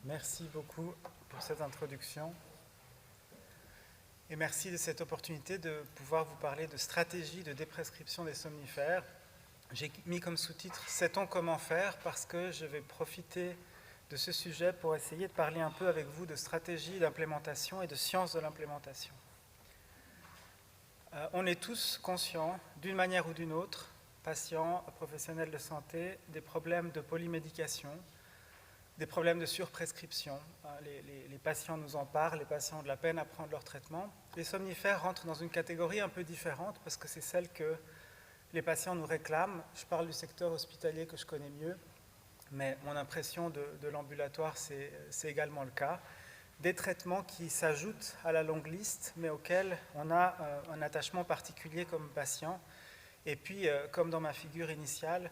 Merci beaucoup pour cette introduction et merci de cette opportunité de pouvoir vous parler de stratégie de déprescription des somnifères. J'ai mis comme sous-titre « Sait-on comment faire ?» parce que je vais profiter de ce sujet pour essayer de parler un peu avec vous de stratégie d'implémentation et de science de l'implémentation. On est tous conscients, d'une manière ou d'une autre, patients, professionnels de santé, des problèmes de polymédication, des problèmes de surprescription. Les patients nous en parlent, les patients ont de la peine à prendre leur traitement. Les somnifères rentrent dans une catégorie un peu différente parce que c'est celle que les patients nous réclament. Je parle du secteur hospitalier que je connais mieux, mais mon impression de l'ambulatoire, c'est également le cas. Des traitements qui s'ajoutent à la longue liste, mais auxquels on a un attachement particulier comme patient. Et puis, comme dans ma figure initiale,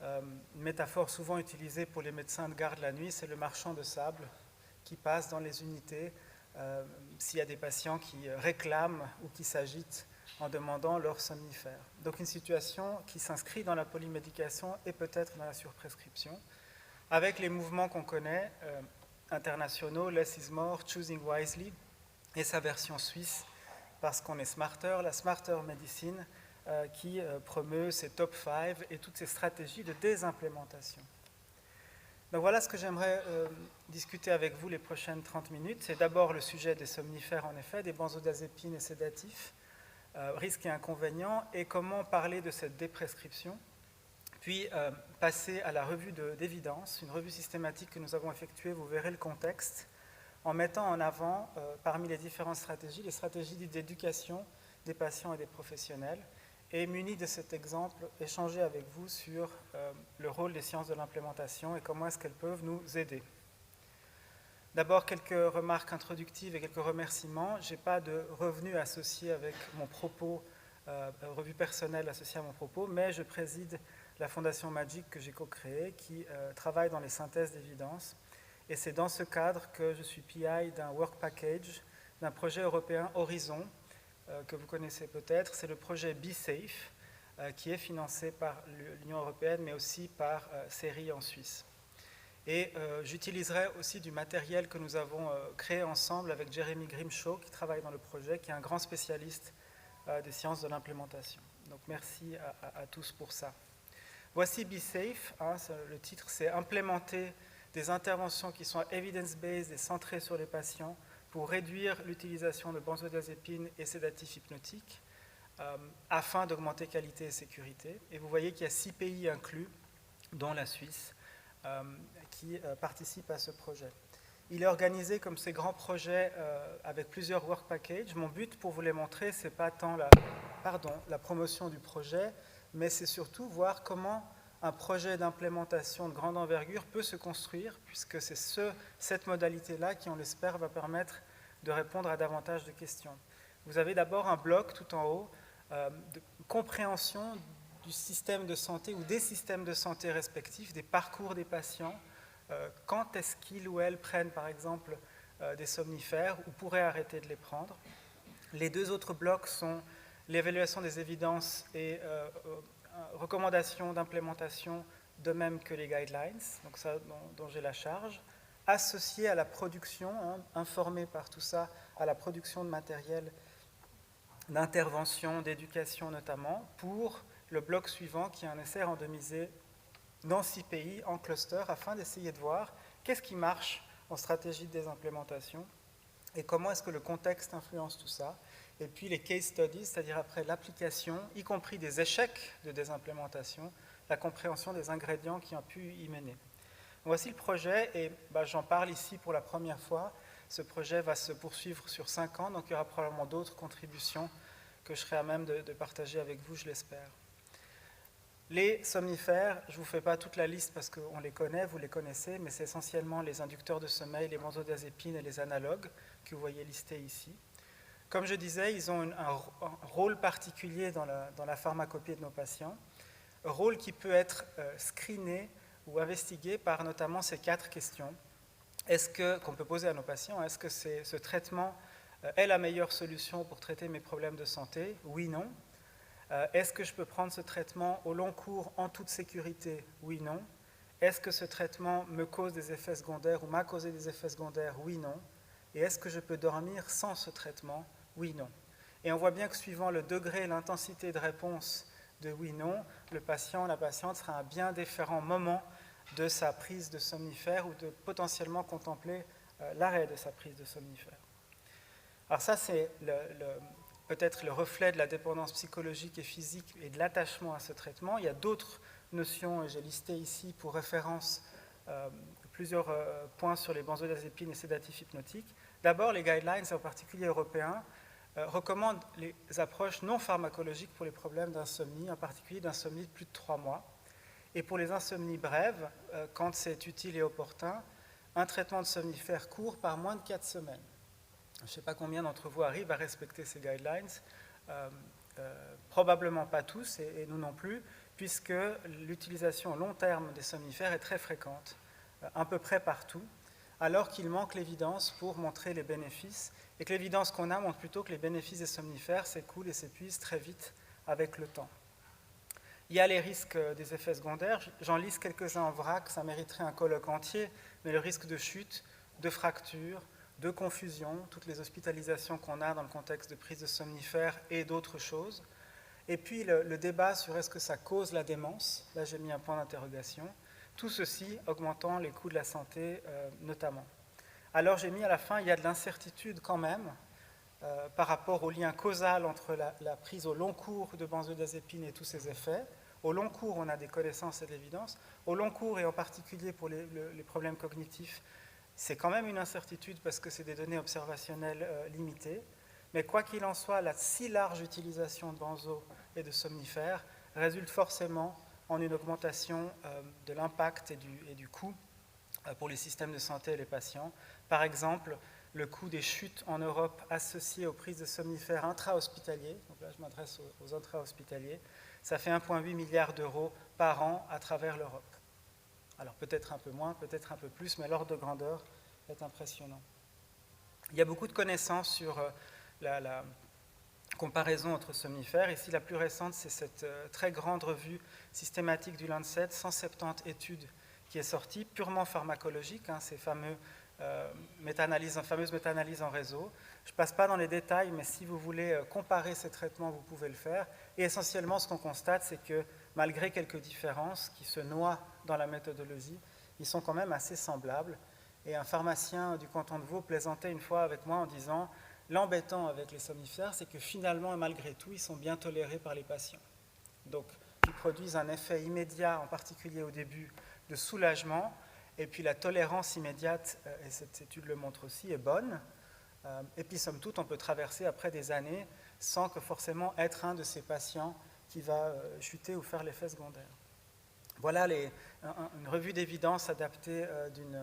une métaphore souvent utilisée pour les médecins de garde la nuit, c'est le marchand de sable qui passe dans les unités s'il y a des patients qui réclament ou qui s'agitent en demandant leur somnifère. Donc une situation qui s'inscrit dans la polymédication et peut-être dans la surprescription, avec les mouvements qu'on connaît, internationaux, Less is More, Choosing Wisely, et sa version suisse, parce qu'on est smarter, la Smarter Medicine, qui promeut ces top 5 et toutes ces stratégies de désimplémentation. Donc voilà ce que j'aimerais discuter avec vous les prochaines 30 minutes. C'est d'abord le sujet des somnifères, en effet, des benzodiazépines et sédatifs, risques et inconvénients, et comment parler de cette déprescription. Puis passer à la revue d'évidence, une revue systématique que nous avons effectuée, vous verrez le contexte, en mettant en avant, parmi les différentes stratégies, les stratégies d'éducation des patients et des professionnels, et muni de cet exemple, échanger avec vous sur le rôle des sciences de l'implémentation et comment est-ce qu'elles peuvent nous aider. D'abord, quelques remarques introductives et quelques remerciements. Je n'ai pas de revenus associés avec mon propos, revue personnelle associée à mon propos, mais je préside la Fondation Magic que j'ai co-créée, qui travaille dans les synthèses d'évidence. Et c'est dans ce cadre que je suis PI d'un work package, d'un projet européen Horizon, que vous connaissez peut-être. C'est le projet Be Safe, qui est financé par l'Union européenne, mais aussi par CERI en Suisse. Et j'utiliserai aussi du matériel que nous avons créé ensemble avec Jeremy Grimshaw, qui travaille dans le projet, qui est un grand spécialiste des sciences de l'implémentation. Donc merci à tous pour ça. Voici Be Safe, le titre c'est « Implémenter des interventions qui sont evidence-based et centrées sur les patients pour réduire l'utilisation de benzodiazépines et sédatifs hypnotiques afin d'augmenter qualité et sécurité ». Et vous voyez qu'il y a 6 pays inclus, dont la Suisse, qui participent à ce projet. Il est organisé comme ces grands projets avec plusieurs work packages. Mon but pour vous les montrer, ce n'est pas tant la promotion du projet, mais c'est surtout voir comment un projet d'implémentation de grande envergure peut se construire, puisque c'est cette modalité-là qui, on l'espère, va permettre de répondre à davantage de questions. Vous avez d'abord un bloc tout en haut de compréhension du système de santé ou des systèmes de santé respectifs, des parcours des patients, quand est-ce qu'ils ou elles prennent par exemple des somnifères ou pourraient arrêter de les prendre. Les deux autres blocs sont l'évaluation des évidences et recommandations d'implémentation, de même que les guidelines, donc ça dont j'ai la charge, associé à la production, informé par tout ça, à la production de matériel d'intervention, d'éducation notamment, pour le bloc suivant qui est un essai randomisé dans 6 pays en cluster afin d'essayer de voir qu'est-ce qui marche en stratégie de désimplémentation et comment est-ce que le contexte influence tout ça. Et puis les case studies, c'est-à-dire après l'application, y compris des échecs de désimplémentation, la compréhension des ingrédients qui ont pu y mener. Voici le projet et j'en parle ici pour la première fois. Ce projet va se poursuivre sur 5 ans, donc il y aura probablement d'autres contributions que je serai à même de partager avec vous, je l'espère. Les somnifères, je ne vous fais pas toute la liste parce qu'on les connaît, vous les connaissez, mais c'est essentiellement les inducteurs de sommeil, les benzodiazépines et les analogues que vous voyez listés ici. Comme je disais, ils ont un rôle particulier dans la pharmacopée de nos patients, un rôle qui peut être screené ou investigué par notamment ces 4 questions. Qu'on peut poser à nos patients, est-ce que ce traitement est la meilleure solution pour traiter mes problèmes de santé? Oui, non. Est-ce que je peux prendre ce traitement au long cours en toute sécurité? Oui, non. Est-ce que ce traitement me cause des effets secondaires ou m'a causé des effets secondaires? Oui, non. Et est-ce que je peux dormir sans ce traitement? Oui, non. Et on voit bien que suivant le degré et l'intensité de réponse de oui, non, le patient, la patiente sera à un bien différent moment de sa prise de somnifère ou de potentiellement contempler l'arrêt de sa prise de somnifère. Alors ça, c'est peut-être le reflet de la dépendance psychologique et physique et de l'attachement à ce traitement. Il y a d'autres notions, j'ai listé ici pour référence plusieurs points sur les benzodiazépines et sédatifs hypnotiques. D'abord, les guidelines, en particulier européens, recommandent les approches non pharmacologiques pour les problèmes d'insomnie, en particulier d'insomnie de plus de 3 mois. Et pour les insomnies brèves, quand c'est utile et opportun, un traitement de somnifère court par moins de 4 semaines. Je ne sais pas combien d'entre vous arrivent à respecter ces guidelines, probablement pas tous, et nous non plus, puisque l'utilisation long terme des somnifères est très fréquente, à peu près partout, alors qu'il manque l'évidence pour montrer les bénéfices, et que l'évidence qu'on a montre plutôt que les bénéfices des somnifères s'écoulent et s'épuisent très vite avec le temps. Il y a les risques des effets secondaires, j'en liste quelques-uns en vrac, ça mériterait un colloque entier, mais le risque de chute, de fracture, de confusion, toutes les hospitalisations qu'on a dans le contexte de prise de somnifères et d'autres choses. Et puis le débat sur est-ce que ça cause la démence, là j'ai mis un point d'interrogation, tout ceci augmentant les coûts de la santé notamment. Alors j'ai mis à la fin, il y a de l'incertitude quand même par rapport au lien causal entre la prise au long cours de benzodiazépine et tous ses effets. Au long cours, on a des connaissances et de l'évidence. Au long cours, et en particulier pour les problèmes cognitifs, c'est quand même une incertitude parce que c'est des données observationnelles limitées. Mais quoi qu'il en soit, la si large utilisation de benzo et de somnifères résulte forcément en une augmentation de l'impact et du coût pour les systèmes de santé et les patients. Par exemple, le coût des chutes en Europe associées aux prises de somnifères intra-hospitaliers, donc là je m'adresse aux intra-hospitaliers, ça fait 1,8 milliard d'euros par an à travers l'Europe. Alors peut-être un peu moins, peut-être un peu plus, mais l'ordre de grandeur est impressionnant. Il y a beaucoup de connaissances sur la comparaison entre somnifères. Ici, la plus récente, c'est cette très grande revue systématique du Lancet, 170 études qui est sortie, purement pharmacologique, ces fameuses méta-analyses en réseau. Je ne passe pas dans les détails, mais si vous voulez comparer ces traitements, vous pouvez le faire. Et essentiellement, ce qu'on constate, c'est que malgré quelques différences qui se noient dans la méthodologie, ils sont quand même assez semblables. Et un pharmacien du canton de Vaud plaisantait une fois avec moi en disant « L'embêtant avec les somnifères, c'est que finalement, malgré tout, ils sont bien tolérés par les patients. » Donc, ils produisent un effet immédiat, en particulier au début, de soulagement, et puis la tolérance immédiate, et cette étude le montre aussi, est bonne. Et puis, somme toute, on peut traverser après des années sans que forcément être un de ces patients qui va chuter ou faire l'effet secondaire. Voilà une revue d'évidence adaptée d'une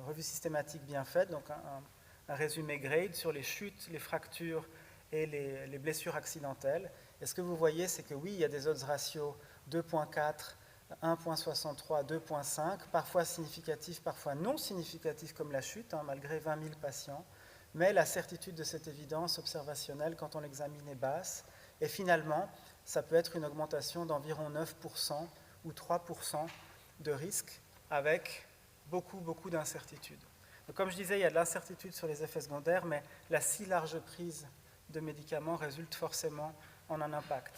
revue systématique bien faite, donc un résumé grade sur les chutes, les fractures et les blessures accidentelles. Et ce que vous voyez, c'est que oui, il y a des odds ratios 2,4, 1,63, 2,5, parfois significatifs, parfois non significatifs comme la chute, malgré 20 000 patients, mais la certitude de cette évidence observationnelle quand on l'examine est basse, et finalement, ça peut être une augmentation d'environ 9% ou 3% de risque avec beaucoup d'incertitudes. Donc, comme je disais, il y a de l'incertitude sur les effets secondaires, mais la si large prise de médicaments résulte forcément en un impact.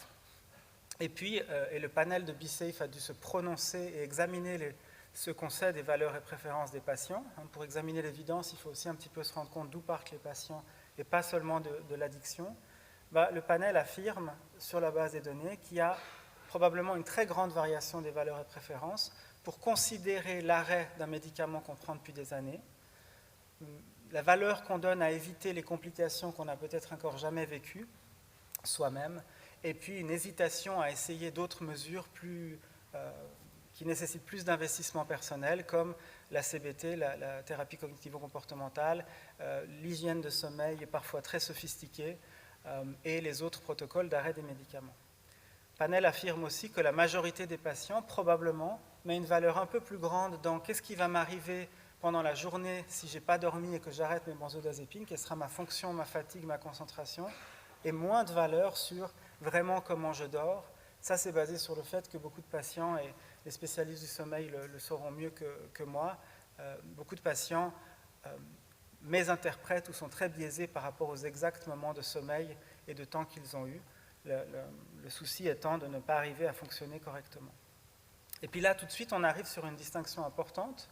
Et puis, le panel de BeSafe a dû se prononcer et examiner ce qu'on sait des valeurs et préférences des patients. Pour examiner l'évidence, il faut aussi un petit peu se rendre compte d'où partent les patients et pas seulement de l'addiction. Le panel affirme, sur la base des données, qu'il y a probablement une très grande variation des valeurs et préférences pour considérer l'arrêt d'un médicament qu'on prend depuis des années, la valeur qu'on donne à éviter les complications qu'on n'a peut-être encore jamais vécues soi-même, et puis une hésitation à essayer d'autres mesures qui nécessitent plus d'investissement personnel, comme la CBT, la thérapie cognitivo-comportementale, l'hygiène de sommeil est parfois très sophistiquée, et les autres protocoles d'arrêt des médicaments. Panel affirme aussi que la majorité des patients, probablement, met une valeur un peu plus grande dans qu'est-ce qui va m'arriver pendant la journée si je n'ai pas dormi et que j'arrête mes benzodiazépines, quelle sera ma fonction, ma fatigue, ma concentration, et moins de valeur sur vraiment comment je dors. Ça, c'est basé sur le fait que beaucoup de patients, et les spécialistes du sommeil le sauront mieux que moi, beaucoup de patients mésinterprètent ou sont très biaisés par rapport aux exacts moments de sommeil et de temps qu'ils ont eu, le souci étant de ne pas arriver à fonctionner correctement. Et puis là, tout de suite, on arrive sur une distinction importante,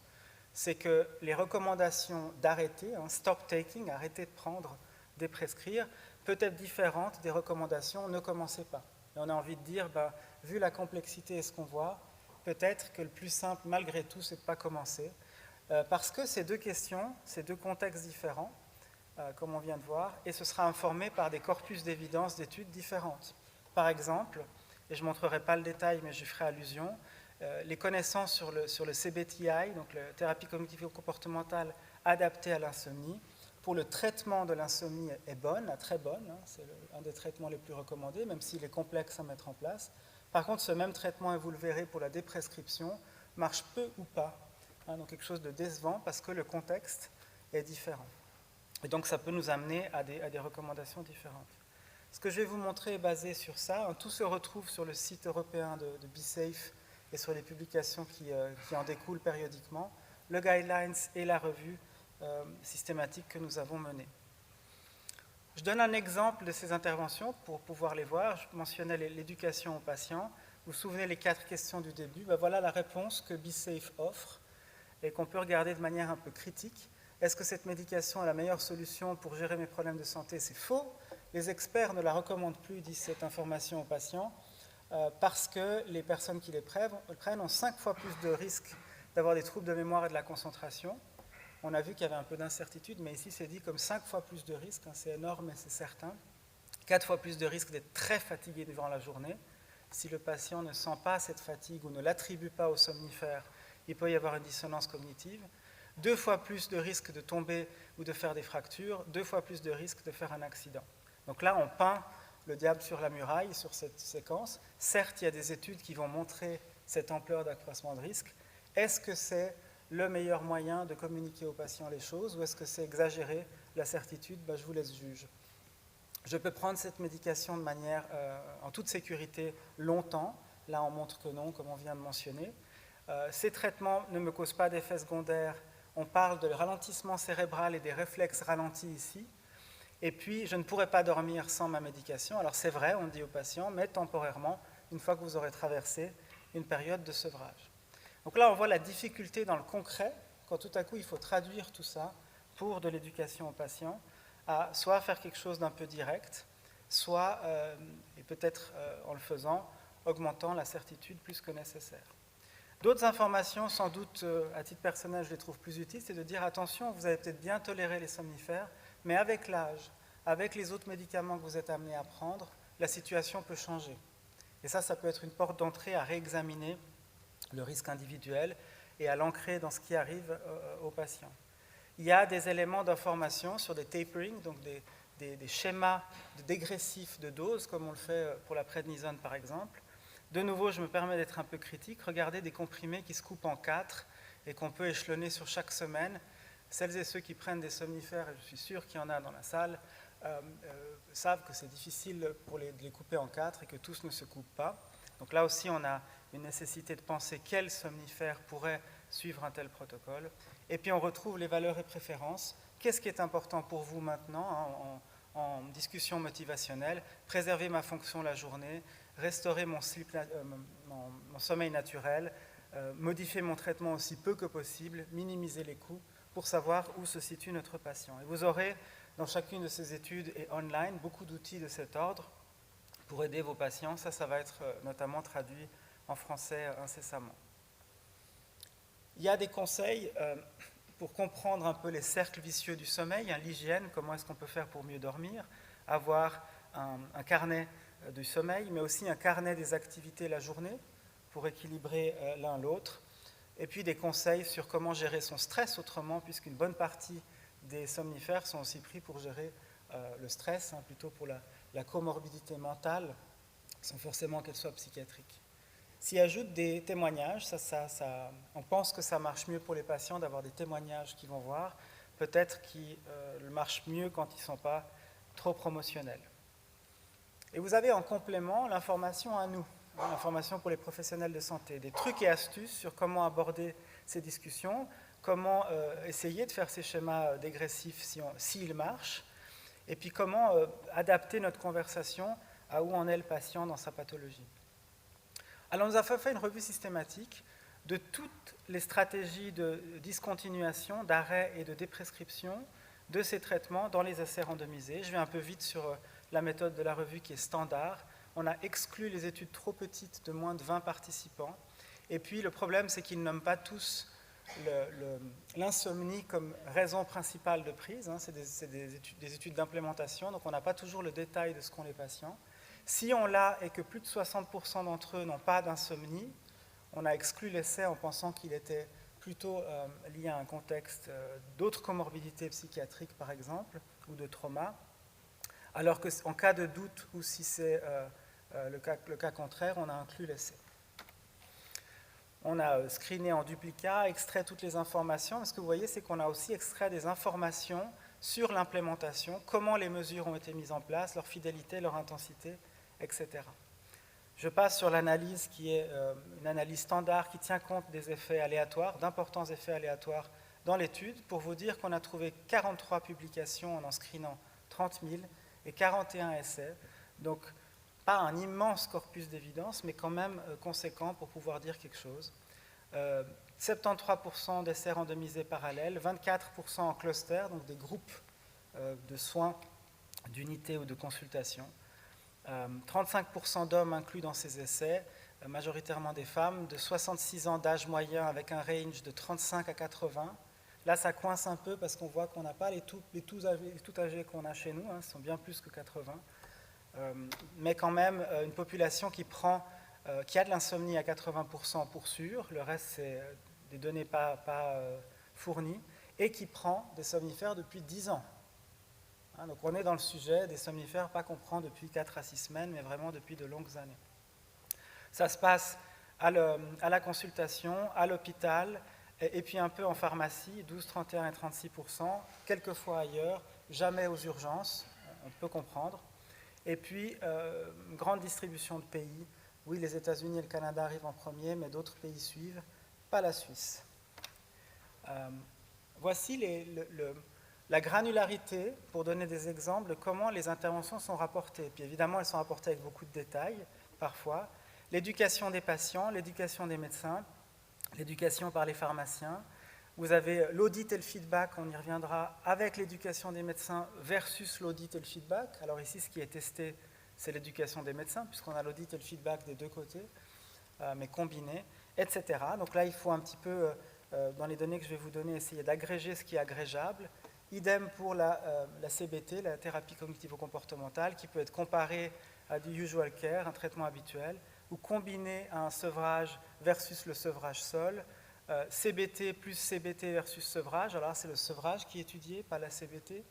c'est que les recommandations d'arrêter, stop taking, arrêter de prendre, déprescrire, peut être différente des recommandations ne commencez pas. Et on a envie de dire, vu la complexité et ce qu'on voit, peut-être que le plus simple, malgré tout, c'est de ne pas commencer, parce que ces deux questions, ces deux contextes différents, comme on vient de voir, et ce sera informé par des corpus d'évidence d'études différentes. Par exemple, et je ne montrerai pas le détail, mais j'y ferai allusion, les connaissances sur le CBTI, donc la thérapie cognitivo-comportementale adaptée à l'insomnie, pour le traitement de l'insomnie est bonne, très bonne, c'est un des traitements les plus recommandés, même s'il est complexe à mettre en place. Par contre, ce même traitement, et vous le verrez pour la déprescription, marche peu ou pas, donc quelque chose de décevant parce que le contexte est différent. Et donc ça peut nous amener à des recommandations différentes. Ce que je vais vous montrer est basé sur ça. Tout se retrouve sur le site européen de BeSafe et sur les publications qui en découlent périodiquement, le guidelines et la revue systématique que nous avons menée. Je donne un exemple de ces interventions pour pouvoir les voir. Je mentionnais l'éducation aux patients. Vous vous souvenez les 4 questions du début. Voilà la réponse que BeSafe offre et qu'on peut regarder de manière un peu critique. Est-ce que cette médication est la meilleure solution pour gérer mes problèmes de santé? C'est faux. Les experts ne la recommandent plus, disent cette information aux patients, parce que les personnes qui les prennent ont 5 fois plus de risques d'avoir des troubles de mémoire et de la concentration. On a vu qu'il y avait un peu d'incertitude, mais ici c'est dit comme 5 fois plus de risques, c'est énorme, mais c'est certain. 4 fois plus de risques d'être très fatigué durant la journée. Si le patient ne sent pas cette fatigue ou ne l'attribue pas au somnifère, il peut y avoir une dissonance cognitive. 2 fois plus de risques de tomber ou de faire des fractures, 2 fois plus de risques de faire un accident. Donc là, on peint le diable sur la muraille, sur cette séquence. Certes, il y a des études qui vont montrer cette ampleur d'accroissement de risque. Est-ce que c'est le meilleur moyen de communiquer aux patients les choses ou est-ce que c'est exagérer la certitude? Je vous laisse juger. Je peux prendre cette médication de manière en toute sécurité longtemps. Là, on montre que non, comme on vient de mentionner. Ces traitements ne me causent pas d'effets secondaires. On parle de ralentissement cérébral et des réflexes ralentis ici. Et puis, je ne pourrais pas dormir sans ma médication. Alors, c'est vrai, on dit aux patients, mais temporairement, une fois que vous aurez traversé une période de sevrage. Donc là, on voit la difficulté dans le concret, quand tout à coup, il faut traduire tout ça pour de l'éducation aux patients, à soit faire quelque chose d'un peu direct, soit, et peut-être en le faisant, augmentant la certitude plus que nécessaire. D'autres informations, sans doute, à titre personnel, je les trouve plus utiles, c'est de dire, attention, vous avez peut-être bien toléré les somnifères, mais avec l'âge, avec les autres médicaments que vous êtes amenés à prendre, la situation peut changer. Et ça peut être une porte d'entrée à réexaminer le risque individuel et à l'ancrer dans ce qui arrive aux patients. Il y a des éléments d'information sur des tapering, donc des schémas dégressifs de doses, comme on le fait pour la prednisone par exemple. De nouveau, je me permets d'être un peu critique. Regardez des comprimés qui se coupent en 4 et qu'on peut échelonner sur chaque semaine. Celles et ceux qui prennent des somnifères, et je suis sûr qu'il y en a dans la salle, savent que c'est difficile de les couper en 4 et que tous ne se coupent pas. Donc là aussi, on a une nécessité de penser quel somnifère pourrait suivre un tel protocole. Et puis on retrouve les valeurs et préférences. Qu'est-ce qui est important pour vous maintenant en discussion motivationnelle? Préserver ma fonction la journée, restaurer mon sommeil naturel, modifier mon traitement aussi peu que possible, minimiser les coûts pour savoir où se situe notre patient. Et vous aurez dans chacune de ces études et online beaucoup d'outils de cet ordre pour aider vos patients. Ça va être notamment traduit en français incessamment. Il y a des conseils pour comprendre un peu les cercles vicieux du sommeil, l'hygiène, comment est-ce qu'on peut faire pour mieux dormir, avoir un carnet du sommeil, mais aussi un carnet des activités la journée pour équilibrer l'un l'autre, et puis des conseils sur comment gérer son stress autrement, puisqu'une bonne partie des somnifères sont aussi pris pour gérer le stress, plutôt pour la comorbidité mentale, sans forcément qu'elle soit psychiatrique. S'y ajoutent des témoignages, on pense que ça marche mieux pour les patients d'avoir des témoignages qu'ils vont voir, peut-être qu'ils marchent mieux quand ils ne sont pas trop promotionnels. Et vous avez en complément l'information à nous. l'information pour les professionnels de santé, des trucs et astuces sur comment aborder ces discussions, comment essayer de faire ces schémas dégressifs s'ils marchent, et puis comment adapter notre conversation à où en est le patient dans sa pathologie. Alors, on nous a fait une revue systématique de toutes les stratégies de discontinuation, d'arrêt et de déprescription de ces traitements dans les essais randomisés. Je vais un peu vite sur la méthode de la revue qui est standard. On a exclu les études trop petites de moins de 20 participants. Et puis, le problème, c'est qu'ils ne nomment pas tous l'insomnie comme raison principale de prise. C'est des études d'implémentation, donc on n'a pas toujours le détail de ce qu'ont les patients. Si on l'a et que plus de 60% d'entre eux n'ont pas d'insomnie, on a exclu l'essai en pensant qu'il était plutôt lié à un contexte d'autres comorbidités psychiatriques, par exemple, ou de trauma, alors qu'en cas de doute ou si c'est le cas contraire, on a inclus l'essai. On a screené en duplicat, extrait toutes les informations. Ce que vous voyez, c'est qu'on a aussi extrait des informations sur l'implémentation, comment les mesures ont été mises en place, leur fidélité, leur intensité, etc. Je passe sur l'analyse qui est une analyse standard qui tient compte des effets aléatoires, d'importants effets aléatoires dans l'étude, pour vous dire qu'on a trouvé 43 publications en screenant 30 000 et 41 essais. Donc, pas un immense corpus d'évidence, mais quand même conséquent pour pouvoir dire quelque chose. 73% d'essais randomisés parallèles, 24% en cluster, donc des groupes de soins, d'unités ou de consultations. 35% d'hommes inclus dans ces essais, majoritairement des femmes, de 66 ans d'âge moyen avec un range de 35 à 80. Là, ça coince un peu parce qu'on voit qu'on n'a pas les tout âgés qu'on a chez nous, ils sont bien plus que 80. Mais quand même une population qui a de l'insomnie à 80% pour sûr, le reste c'est des données pas fournies, et qui prend des somnifères depuis 10 ans. Donc on est dans le sujet des somnifères, pas qu'on prend depuis 4 à 6 semaines, mais vraiment depuis de longues années. Ça se passe à la consultation, à l'hôpital, et puis un peu en pharmacie, 12, 31 et 36%, quelquefois ailleurs, jamais aux urgences, on peut comprendre. Et puis, une grande distribution de pays. Oui, les États-Unis et le Canada arrivent en premier, mais d'autres pays suivent, pas la Suisse. Voici la granularité, pour donner des exemples, de comment les interventions sont rapportées. Puis évidemment, elles sont rapportées avec beaucoup de détails, parfois. L'éducation des patients, l'éducation des médecins, l'éducation par les pharmaciens. Vous avez l'audit et le feedback, on y reviendra, avec l'éducation des médecins versus l'audit et le feedback. Alors ici, ce qui est testé, c'est l'éducation des médecins, puisqu'on a l'audit et le feedback des deux côtés, mais combinés, etc. Donc là, il faut un petit peu, dans les données que je vais vous donner, essayer d'agréger ce qui est agrégeable. Idem pour la CBT, la thérapie cognitivo-comportementale, qui peut être comparée à du usual care, un traitement habituel, ou combinée à un sevrage versus le sevrage sol, CBT plus CBT versus sevrage. Alors là, c'est le sevrage qui est étudié, pas la CBT,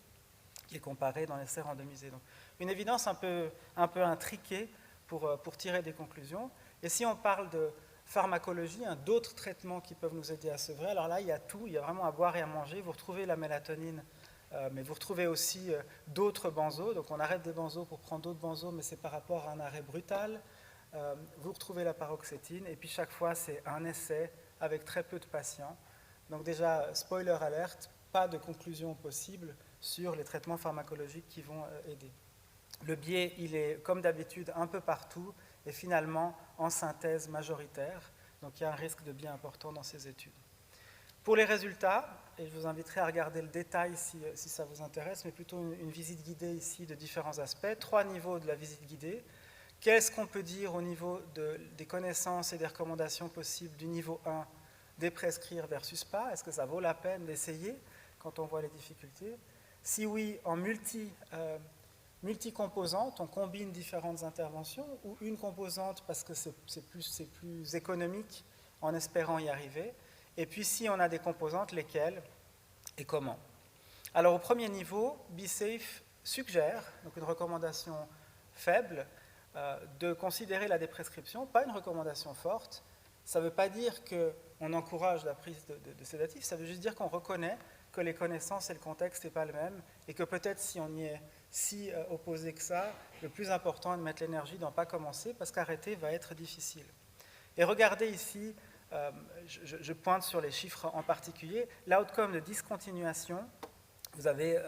qui est comparé dans l'essai randomisé. Donc, une évidence un peu intriquée pour tirer des conclusions. Et si on parle de pharmacologie, d'autres traitements qui peuvent nous aider à sevrer, alors là, il y a tout, il y a vraiment à boire et à manger. Vous retrouvez la mélatonine, mais vous retrouvez aussi d'autres benzos. Donc, on arrête des benzos pour prendre d'autres benzos, mais c'est par rapport à un arrêt brutal. Vous retrouvez la paroxétine, et puis chaque fois, c'est un essai avec très peu de patients. Donc déjà, spoiler alerte, pas de conclusion possible sur les traitements pharmacologiques qui vont aider. Le biais, il est comme d'habitude un peu partout et finalement en synthèse majoritaire. Donc il y a un risque de biais important dans ces études. Pour les résultats, et je vous inviterai à regarder le détail si ça vous intéresse, mais plutôt une visite guidée ici de différents aspects. 3 niveaux de la visite guidée. Qu'est-ce qu'on peut dire au niveau des connaissances et des recommandations possibles du niveau 1, déprescrire versus pas? Est-ce que ça vaut la peine d'essayer quand on voit les difficultés? Si oui, en multi-composante, on combine différentes interventions, ou une composante parce que c'est plus économique en espérant y arriver. Et puis si on a des composantes, lesquelles et comment? Alors au premier niveau, BeSafe suggère, donc une recommandation faible, de considérer la déprescription, pas une recommandation forte. Ça ne veut pas dire qu'on encourage la prise de sédatifs, ça veut juste dire qu'on reconnaît que les connaissances et le contexte n'est pas le même, et que peut-être si on y est si opposé que ça, le plus important est de mettre l'énergie dans ne pas commencer, parce qu'arrêter va être difficile. Et regardez ici, je pointe sur les chiffres en particulier, l'outcome de discontinuation, vous avez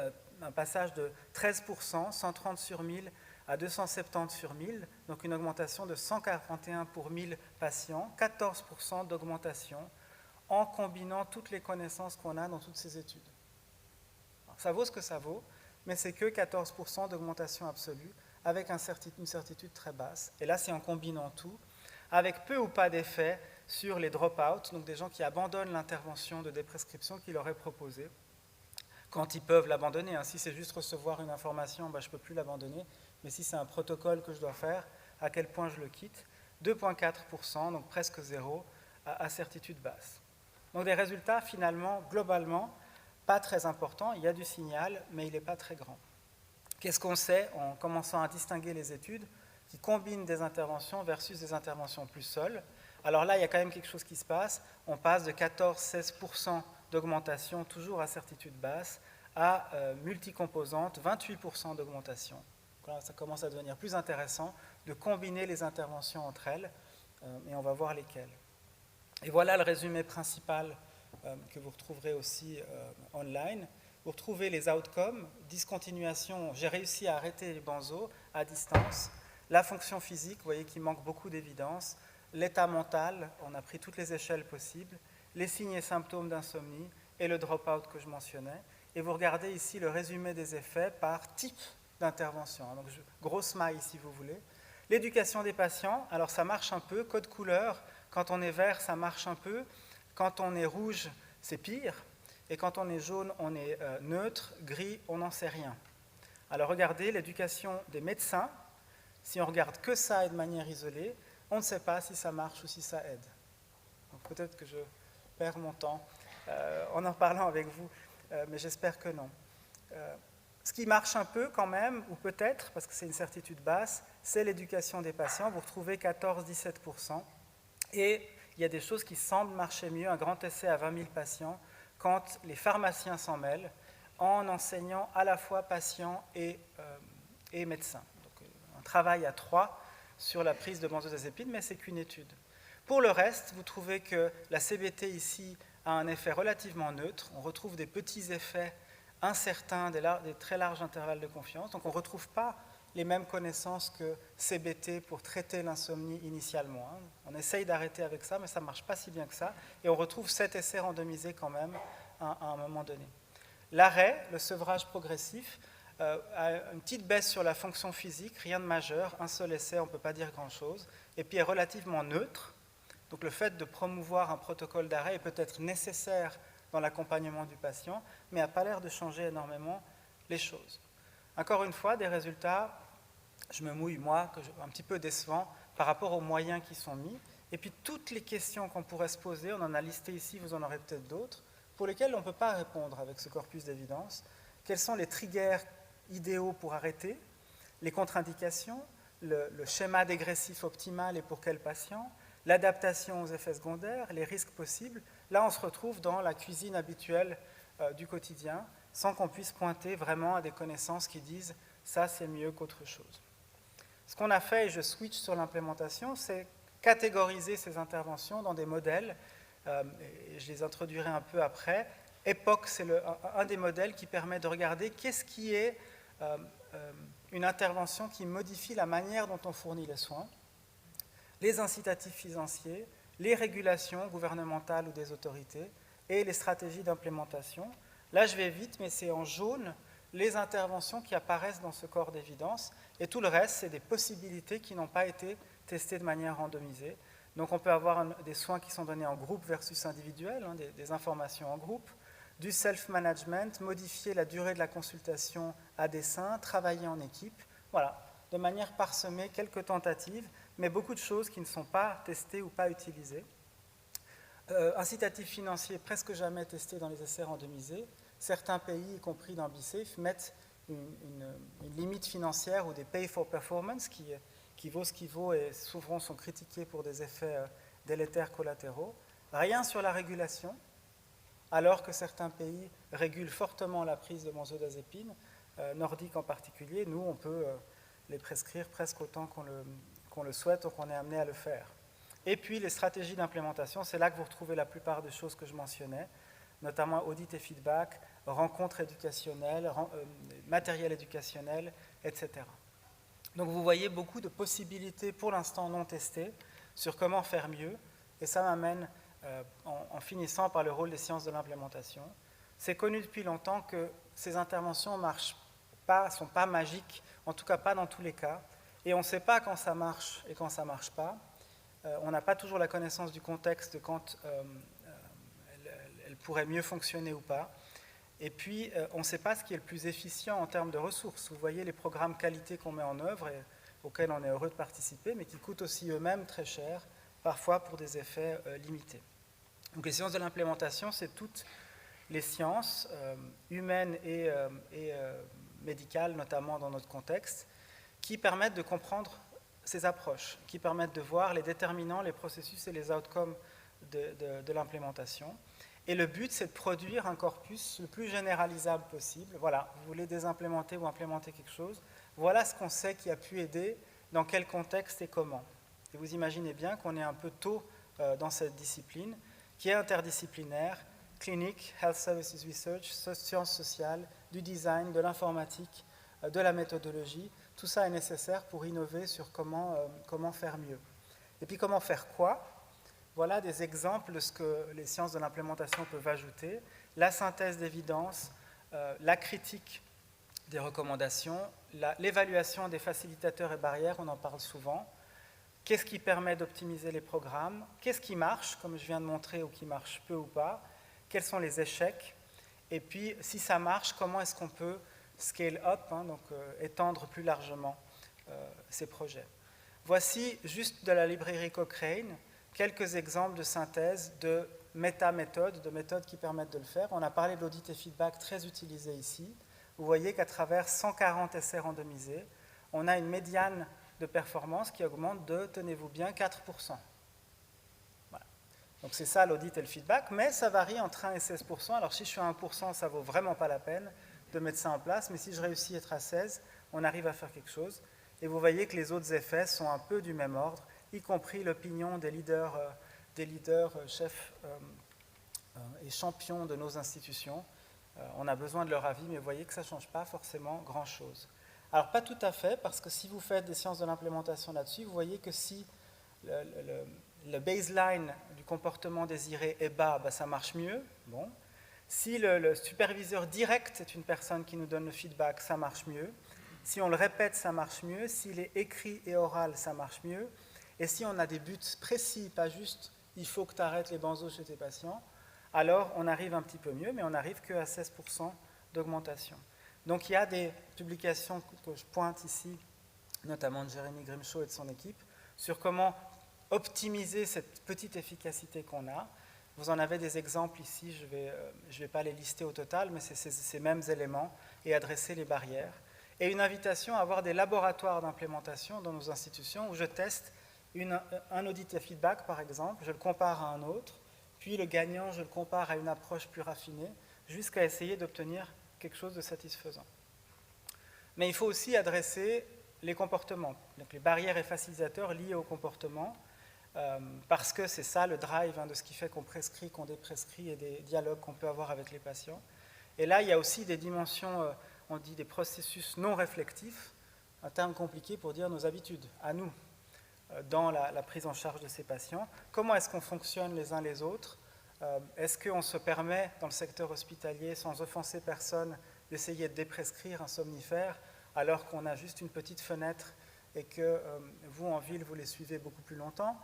un passage de 13%, 130 sur 1000 à 270 sur 1000, donc une augmentation de 141 pour 1000 patients, 14% d'augmentation en combinant toutes les connaissances qu'on a dans toutes ces études. Alors, ça vaut ce que ça vaut, mais c'est que 14% d'augmentation absolue, avec une certitude très basse. Et là, c'est en combinant tout, avec peu ou pas d'effet sur les drop-out, donc des gens qui abandonnent l'intervention de déprescription qu'ils leur est proposée, quand ils peuvent l'abandonner. Si c'est juste recevoir une information, je ne peux plus l'abandonner, mais si c'est un protocole que je dois faire, à quel point je le quitte? 2,4%, donc presque zéro, à certitude basse. Donc des résultats finalement, globalement, pas très importants. Il y a du signal, mais il n'est pas très grand. Qu'est-ce qu'on sait en commençant à distinguer les études qui combinent des interventions versus des interventions plus seules? Alors là, il y a quand même quelque chose qui se passe. On passe de 14-16% d'augmentation, toujours à certitude basse, à multicomposante, 28% d'augmentation. Là, ça commence à devenir plus intéressant de combiner les interventions entre elles, et on va voir lesquelles. Et voilà le résumé principal que vous retrouverez aussi online. Vous retrouvez les outcomes, discontinuation, j'ai réussi à arrêter les benzos à distance, la fonction physique, vous voyez qu'il manque beaucoup d'évidence, l'état mental, on a pris toutes les échelles possibles, les signes et symptômes d'insomnie et le drop-out que je mentionnais. Et vous regardez ici le résumé des effets par type d'intervention. Donc, grosse maille si vous voulez. L'éducation des patients, alors ça marche un peu, code couleur, quand on est vert, ça marche un peu, quand on est rouge, c'est pire, et quand on est jaune, on est neutre, gris, on n'en sait rien. Alors regardez l'éducation des médecins, si on regarde que ça et de manière isolée, on ne sait pas si ça marche ou si ça aide. Donc peut-être que je perds mon temps en parlant avec vous, mais j'espère que non. Ce qui marche un peu quand même, ou peut-être, parce que c'est une certitude basse, c'est l'éducation des patients. Vous retrouvez 14-17%. Et il y a des choses qui semblent marcher mieux, un grand essai à 20 000 patients, quand les pharmaciens s'en mêlent, en enseignant à la fois patients et médecins. Donc un travail à 3 sur la prise de benzodiazépines, mais c'est qu'une étude. Pour le reste, vous trouvez que la CBT ici a un effet relativement neutre. On retrouve des petits effets incertains, des très larges intervalles de confiance. Donc on ne retrouve pas les mêmes connaissances que CBT pour traiter l'insomnie initialement. On essaye d'arrêter avec ça, mais ça ne marche pas si bien que ça. Et on retrouve 7 essais randomisés quand même à un moment donné. L'arrêt, le sevrage progressif, a une petite baisse sur la fonction physique, rien de majeur, un seul essai, on ne peut pas dire grand-chose, et puis est relativement neutre. Donc le fait de promouvoir un protocole d'arrêt est peut-être nécessaire dans l'accompagnement du patient, mais n'a pas l'air de changer énormément les choses. Encore une fois, des résultats, je me mouille moi, un petit peu décevants par rapport aux moyens qui sont mis, et puis toutes les questions qu'on pourrait se poser, on en a listé ici, vous en aurez peut-être d'autres, pour lesquelles on ne peut pas répondre avec ce corpus d'évidence. Quels sont les triggers idéaux pour arrêter, les contre-indications, le schéma dégressif optimal et pour quel patient, l'adaptation aux effets secondaires, les risques possibles. Là, on se retrouve dans la cuisine habituelle du quotidien, sans qu'on puisse pointer vraiment à des connaissances qui disent « ça, c'est mieux qu'autre chose ». Ce qu'on a fait, et je switch sur l'implémentation, c'est catégoriser ces interventions dans des modèles, et je les introduirai un peu après. EPOC, c'est un des modèles qui permet de regarder qu'est-ce qui est une intervention qui modifie la manière dont on fournit les soins, les incitatifs financiers, les régulations gouvernementales ou des autorités et les stratégies d'implémentation. Là, je vais vite, mais c'est en jaune les interventions qui apparaissent dans ce corps d'évidence, et tout le reste, c'est des possibilités qui n'ont pas été testées de manière randomisée. Donc on peut avoir des soins qui sont donnés en groupe versus individuel, des informations en groupe, du self-management, modifier la durée de la consultation à dessein, travailler en équipe, voilà, de manière parsemée, quelques tentatives, mais beaucoup de choses qui ne sont pas testées ou pas utilisées. Incitatifs financiers presque jamais testés dans les essais randomisés. Certains pays, y compris dans BSAFE, mettent une limite financière ou des pay for performance qui vaut ce qui vaut et souvent sont critiqués pour des effets délétères collatéraux. Rien sur la régulation. alors que certains pays régulent fortement la prise de benzodiazépines, nordiques en particulier. Nous, on peut les prescrire presque autant qu'on le souhaite ou qu'on est amené à le faire. Et puis, les stratégies d'implémentation, c'est là que vous retrouvez la plupart des choses que je mentionnais, notamment audit et feedback, rencontres éducationnelles, matériel éducationnel, etc. Donc vous voyez beaucoup de possibilités pour l'instant non testées sur comment faire mieux, et ça m'amène en finissant par le rôle des sciences de l'implémentation. C'est connu depuis longtemps que ces interventions ne sont pas magiques, en tout cas pas dans tous les cas, et on ne sait pas quand ça marche et quand ça ne marche pas. On n'a pas toujours la connaissance du contexte quand elle pourrait mieux fonctionner ou pas. Et puis, on ne sait pas ce qui est le plus efficient en termes de ressources. Vous voyez les programmes qualité qu'on met en œuvre et auxquels on est heureux de participer, mais qui coûtent aussi eux-mêmes très cher, parfois pour des effets limités. Donc les sciences de l'implémentation, c'est toutes les sciences humaines et médicales, notamment dans notre contexte, qui permettent de comprendre ces approches, qui permettent de voir les déterminants, les processus et les outcomes de l'implémentation. Et le but, c'est de produire un corpus le plus généralisable possible. Voilà, vous voulez désimplémenter ou implémenter quelque chose, voilà ce qu'on sait qui a pu aider, dans quel contexte et comment. Et vous imaginez bien qu'on est un peu tôt dans cette discipline, qui est interdisciplinaire, clinique, health services research, sciences sociales, du design, de l'informatique, de la méthodologie. Tout ça est nécessaire pour innover sur comment faire mieux. Et puis comment faire quoi ? Voilà des exemples de ce que les sciences de l'implémentation peuvent ajouter. La synthèse d'évidence, la critique des recommandations, l'évaluation des facilitateurs et barrières, on en parle souvent. Qu'est-ce qui permet d'optimiser les programmes? Qu'est-ce qui marche, comme je viens de montrer, ou qui marche peu ou pas? Quels sont les échecs? Et puis, si ça marche, comment est-ce qu'on peut scale up, donc étendre plus largement ces projets? Voici, juste de la librairie Cochrane, quelques exemples de synthèse de méta-méthodes, de méthodes qui permettent de le faire. On a parlé de l'audit et feedback très utilisé ici. Vous voyez qu'à travers 140 essais randomisés, on a une médiane de performance qui augmente de, tenez-vous bien, 4%. Voilà. Donc c'est ça l'audit et le feedback, mais ça varie entre 1 et 16%. Alors si je suis à 1%, ça ne vaut vraiment pas la peine de mettre ça en place, mais si je réussis à être à 16, on arrive à faire quelque chose. Et vous voyez que les autres effets sont un peu du même ordre, y compris l'opinion des leaders chefs et champions de nos institutions. On a besoin de leur avis, mais vous voyez que ça ne change pas forcément grand-chose. Alors, pas tout à fait, parce que si vous faites des sciences de l'implémentation là-dessus, vous voyez que si le baseline du comportement désiré est bas, ça marche mieux. Bon. Si le superviseur direct est une personne qui nous donne le feedback, ça marche mieux. Si on le répète, ça marche mieux. S'il est écrit et oral, ça marche mieux. Et si on a des buts précis, pas juste « il faut que tu arrêtes les benzos chez tes patients », alors on arrive un petit peu mieux, mais on n'arrive qu'à 16% d'augmentation. Donc il y a des publications que je pointe ici, notamment de Jérémy Grimshaw et de son équipe, sur comment optimiser cette petite efficacité qu'on a. Vous en avez des exemples ici, je vais pas les lister au total, mais c'est ces mêmes éléments et adresser les barrières. Et une invitation à avoir des laboratoires d'implémentation dans nos institutions où je teste un audit et feedback, par exemple, je le compare à un autre, puis le gagnant, je le compare à une approche plus raffinée, jusqu'à essayer d'obtenir quelque chose de satisfaisant. Mais il faut aussi adresser les comportements, donc les barrières et facilitateurs liés au comportement, parce que c'est ça le drive de ce qui fait qu'on prescrit, qu'on déprescrit et des dialogues qu'on peut avoir avec les patients. Et là, il y a aussi des dimensions, on dit des processus non réflectifs, un terme compliqué pour dire nos habitudes, à nous, dans la prise en charge de ces patients. Comment est-ce qu'on fonctionne les uns les autres? Est-ce qu'on se permet, dans le secteur hospitalier, sans offenser personne, d'essayer de déprescrire un somnifère, alors qu'on a juste une petite fenêtre et que vous, en ville, vous les suivez beaucoup plus longtemps?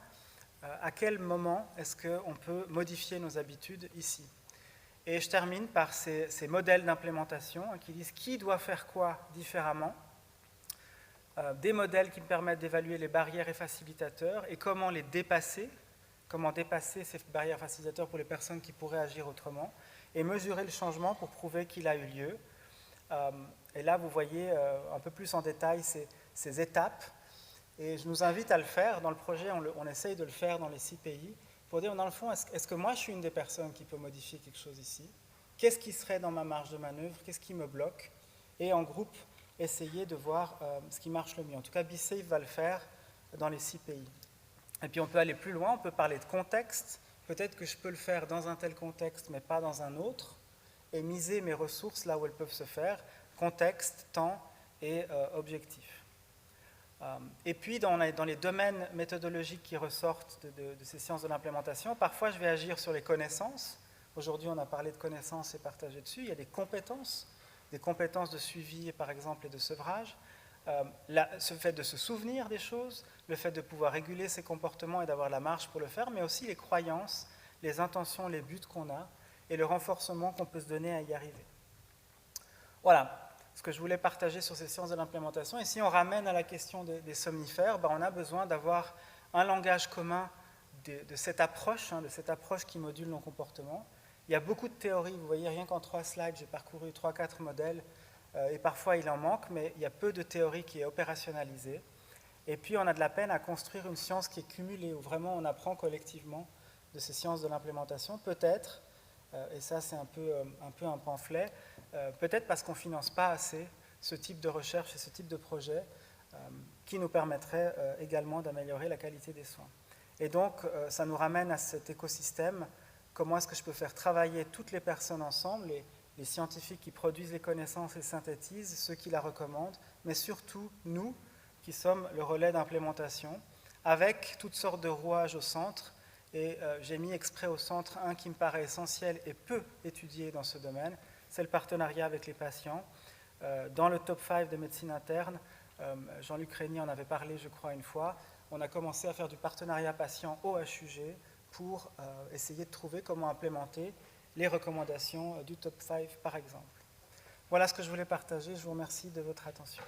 À quel moment est-ce qu'on peut modifier nos habitudes ici? Et je termine par ces modèles d'implémentation qui disent qui doit faire quoi différemment, des modèles qui me permettent d'évaluer les barrières et facilitateurs et comment les dépasser, comment dépasser ces barrières facilitateurs pour les personnes qui pourraient agir autrement, et mesurer le changement pour prouver qu'il a eu lieu. Et là, vous voyez un peu plus en détail ces étapes, et je nous invite à le faire. Dans le projet, on essaye de le faire dans les 6 pays, pour dire, dans le fond, est-ce que moi, je suis une des personnes qui peut modifier quelque chose ici? Qu'est-ce qui serait dans ma marge de manœuvre? Qu'est-ce qui me bloque? Et en groupe, essayer de voir ce qui marche le mieux. En tout cas, BeSafe va le faire dans les 6 pays. Et puis, on peut aller plus loin, on peut parler de contexte. Peut-être que je peux le faire dans un tel contexte, mais pas dans un autre, et miser mes ressources là où elles peuvent se faire, contexte, temps et objectif. Et puis, dans les domaines méthodologiques qui ressortent de ces sciences de l'implémentation, parfois je vais agir sur les connaissances. Aujourd'hui, on a parlé de connaissances et partagé dessus. Il y a des compétences de suivi, par exemple, et de sevrage. Ce fait de se souvenir des choses, le fait de pouvoir réguler ses comportements et d'avoir la marge pour le faire, mais aussi les croyances, les intentions, les buts qu'on a et le renforcement qu'on peut se donner à y arriver. Voilà ce que je voulais partager sur ces sciences de l'implémentation. Et si on ramène à la question des somnifères, on a besoin d'avoir un langage commun de cette approche qui module nos comportements. Il y a beaucoup de théories, vous voyez, rien qu'en 3 slides, j'ai parcouru 3-4 modèles, et parfois il en manque, mais il y a peu de théorie qui est opérationnalisée. Et puis on a de la peine à construire une science qui est cumulée, où vraiment on apprend collectivement de ces sciences de l'implémentation, peut-être, et ça c'est un peu un pamphlet, peut-être parce qu'on ne finance pas assez ce type de recherche et ce type de projet qui nous permettrait également d'améliorer la qualité des soins. Et donc, ça nous ramène à cet écosystème. Comment est-ce que je peux faire travailler toutes les personnes ensemble, les scientifiques qui produisent les connaissances et synthétisent, ceux qui la recommandent, mais surtout nous, qui sommes le relais d'implémentation, avec toutes sortes de rouages au centre. Et j'ai mis exprès au centre un qui me paraît essentiel et peu étudié dans ce domaine, c'est le partenariat avec les patients. Dans le top 5 de médecine interne, Jean-Luc Régnier en avait parlé, je crois, une fois, on a commencé à faire du partenariat patient au HUG pour essayer de trouver comment implémenter les recommandations du top 5, par exemple. Voilà ce que je voulais partager. Je vous remercie de votre attention.